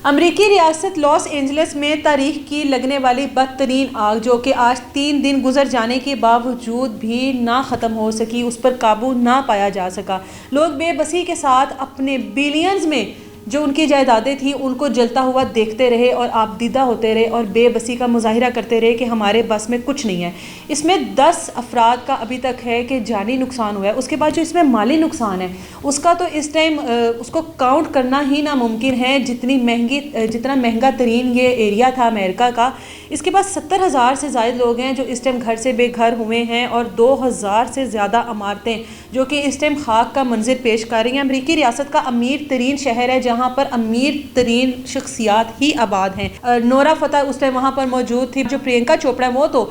امریکی ریاست Los Angeles میں تاریخ کی لگنے والی بدترین آگ جو کہ آج 3 دن گزر جانے کے باوجود بھی نہ ختم ہو سکی، اس پر قابو نہ پایا جا سکا۔ لوگ بے بسی کے ساتھ اپنے بلینز میں جو ان کی جائیدادیں تھیں ان کو جلتا ہوا دیکھتے رہے اور آبدیدہ ہوتے رہے اور بے بسی کا مظاہرہ کرتے رہے کہ ہمارے بس میں کچھ نہیں ہے۔ اس میں 10 افراد کا ابھی تک ہے کہ جانی نقصان ہوا ہے۔ اس کے بعد جو اس میں مالی نقصان ہے اس کا تو اس ٹائم اس کو کاؤنٹ کرنا ہی ناممکن ہے، جتنا مہنگا ترین یہ ایریا تھا امریکہ کا۔ اس کے بعد 70,000 سے زائد لوگ ہیں جو اس ٹائم گھر سے بے گھر ہوئے ہیں اور 2,000 سے زیادہ عمارتیں جو کہ اس ٹائم خاک کا منظر پیش کر رہی ہیں۔ امریکی ریاست کا امیر ترین شہر ہے جہاں پر امیر ترین شخصیات ہی آباد ہیں۔ نورا فتح اس ٹائم وہاں پر موجود تھی۔ جو پرینکا چوپڑا ہے وہ تو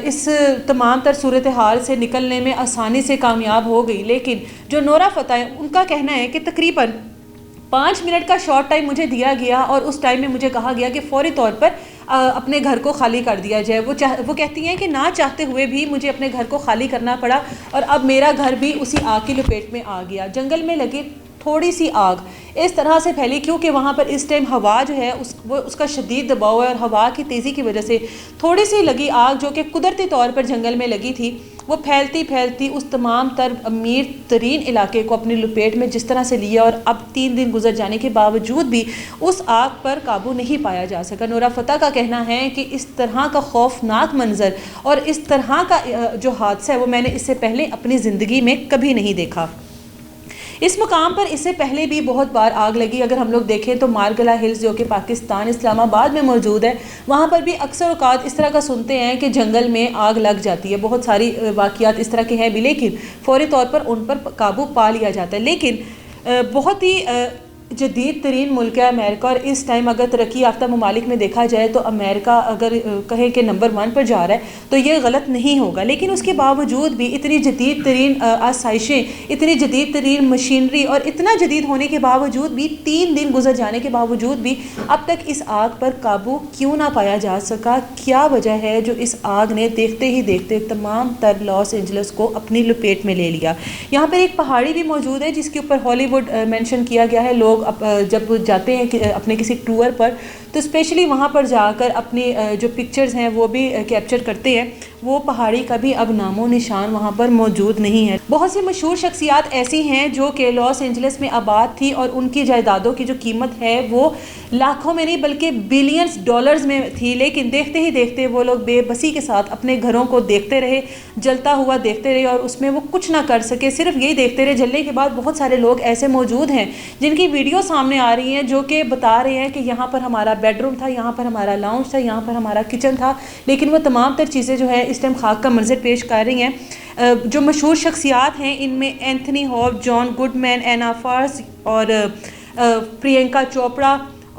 اس تمام تر صورتحال سے نکلنے میں آسانی سے کامیاب ہو گئی، لیکن جو نورا فتح ہے ان کا کہنا ہے کہ تقریباً 5 منٹ کا شارٹ ٹائم مجھے دیا گیا اور اس ٹائم میں مجھے کہا گیا کہ فوری طور پر اپنے گھر کو خالی کر دیا جائے۔ وہ کہتی ہیں کہ نہ چاہتے ہوئے بھی مجھے اپنے گھر کو خالی کرنا پڑا اور اب میرا گھر بھی اسی آگ کی لپیٹ میں آ گیا۔ جنگل میں لگی تھوڑی سی آگ اس طرح سے پھیلی کیونکہ وہاں پر اس ٹائم ہوا جو ہے اس کا شدید دباؤ ہے اور ہوا کی تیزی کی وجہ سے تھوڑی سی لگی آگ جو کہ قدرتی طور پر جنگل میں لگی تھی وہ پھیلتی اس تمام تر امیر ترین علاقے کو اپنی لپیٹ میں جس طرح سے لیا اور اب 3 دن گزر جانے کے باوجود بھی اس آگ پر قابو نہیں پایا جا سکا۔ نورا فتح کا کہنا ہے کہ اس طرح کا خوفناک منظر اور اس طرح کا جو حادثہ ہے وہ میں نے اس سے پہلے اپنی زندگی میں کبھی نہیں دیکھا۔ اس مقام پر اس سے پہلے بھی بہت بار آگ لگی۔ اگر ہم لوگ دیکھیں تو مارگلا ہلز جو کہ پاکستان اسلام آباد میں موجود ہے وہاں پر بھی اکثر اوقات اس طرح کا سنتے ہیں کہ جنگل میں آگ لگ جاتی ہے۔ بہت ساری واقعات اس طرح کے ہیں بھی لیکن فوری طور پر ان پر قابو پا لیا جاتا ہے۔ لیکن بہت ہی جدید ترین ملک ہے امریکہ اور اس ٹائم اگر ترقی یافتہ ممالک میں دیکھا جائے تو امریکہ اگر کہیں کہ نمبر 1 پر جا رہا ہے تو یہ غلط نہیں ہوگا، لیکن اس کے باوجود بھی اتنی جدید ترین آسائشیں، اتنی جدید ترین مشینری اور اتنا جدید ہونے کے باوجود بھی 3 دن گزر جانے کے باوجود بھی اب تک اس آگ پر قابو کیوں نہ پایا جا سکا؟ کیا وجہ ہے جو اس آگ نے دیکھتے ہی دیکھتے تمام تر لاس اینجلس کو اپنی لپیٹ میں لے لیا؟ یہاں پر ایک پہاڑی بھی موجود ہے جس کے اوپر ہالی ووڈ مینشن کیا گیا ہے۔ لوگ جب جاتے ہیں اپنے کسی ٹور پر تو اسپیشلی وہاں پر جا کر اپنی جو پکچرز ہیں وہ بھی کیپچر کرتے ہیں۔ وہ پہاڑی کا بھی اب نام و نشان وہاں پر موجود نہیں ہے۔ بہت سی مشہور شخصیات ایسی ہیں جو کہ لاس اینجلس میں آباد تھی اور ان کی جائیدادوں کی جو قیمت ہے وہ لاکھوں میں نہیں بلکہ بلینز ڈالرز میں تھی، لیکن دیکھتے ہی دیکھتے وہ لوگ بے بسی کے ساتھ اپنے گھروں کو دیکھتے رہے، جلتا ہوا دیکھتے رہے اور اس میں وہ کچھ نہ کر سکے، صرف یہی دیکھتے رہے۔ جلنے کے بعد بہت سارے لوگ ایسے موجود ہیں جن کی ویڈیو سامنے آ رہی ہیں جو کہ بتا رہے ہیں کہ یہاں پر ہمارا بیڈ روم تھا، یہاں پر ہمارا لاؤنج تھا، یہاں پر ہمارا کچن تھا، لیکن وہ تمام تر چیزیں جو ہے اس ٹائم خاک کا منظر پیش کر رہی ہیں۔ جو مشہور شخصیات ہیں ان میں اینتھنی ہوپ، جان گڈ مین، اینا فارس اور پرینکا چوپڑا،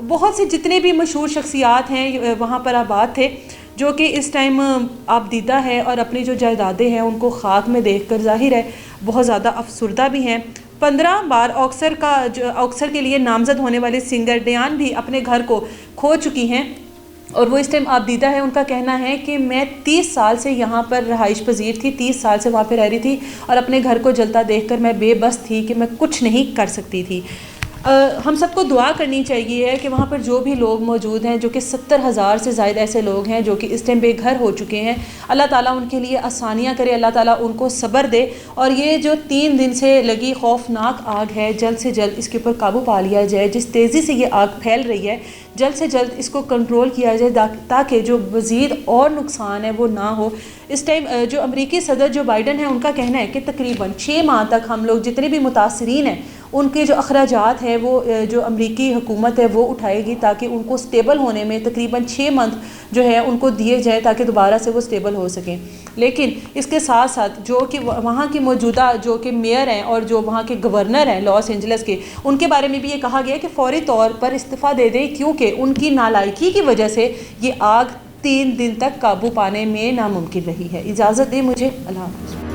بہت سے جتنے بھی مشہور شخصیات ہیں وہاں پر آباد تھے جو کہ اس ٹائم آبدیدہ ہے اور اپنی جو جائیدادیں ہیں ان کو خاک میں دیکھ کر ظاہر ہے بہت زیادہ افسردہ بھی ہیں۔ 15 بار آکسر کے لیے نامزد ہونے والے سنگر ڈیان بھی اپنے گھر کو کھو چکی ہیں اور وہ اس ٹائم آبدیدہ ہے۔ ان کا کہنا ہے کہ میں 30 سال سے یہاں پر رہائش پذیر تھی، 30 سال سے وہاں پہ رہ رہی تھی اور اپنے گھر کو جلتا دیکھ کر میں بے بس تھی کہ میں کچھ نہیں کر سکتی تھی۔ ہم سب کو دعا کرنی چاہیے کہ وہاں پر جو بھی لوگ موجود ہیں جو کہ 70,000 سے زائد ایسے لوگ ہیں جو کہ اس ٹائم بے گھر ہو چکے ہیں، اللہ تعالیٰ ان کے لیے آسانیاں کرے، اللہ تعالیٰ ان کو صبر دے اور یہ جو 3 دن سے لگی خوفناک آگ ہے جلد سے جلد اس کے اوپر قابو پا لیا جائے۔ جس تیزی سے یہ آگ پھیل رہی ہے جلد سے جلد اس کو کنٹرول کیا جائے تاکہ جو مزید اور نقصان ہے وہ نہ ہو۔ اس ٹائم جو امریکی صدر جو بائیڈن ہے ان کا کہنا ہے کہ تقریباً 6 ماہ تک ہم لوگ جتنے بھی متاثرین ہیں ان کے جو اخراجات ہیں وہ جو امریکی حکومت ہے وہ اٹھائے گی تاکہ ان کو سٹیبل ہونے میں تقریباً 6 منتھ جو ہے ان کو دیے جائیں تاکہ دوبارہ سے وہ سٹیبل ہو سکیں۔ لیکن اس کے ساتھ ساتھ جو کہ وہاں کی موجودہ جو کہ میئر ہیں اور جو وہاں کے گورنر ہیں لاس اینجلس کے، ان کے بارے میں بھی یہ کہا گیا کہ فوری طور پر استعفیٰ دے دیں کیونکہ ان کی نالائکی کی وجہ سے یہ آگ 3 دن تک قابو پانے میں ناممکن رہی ہے۔ اجازت دیں مجھے، اللہ حافظ۔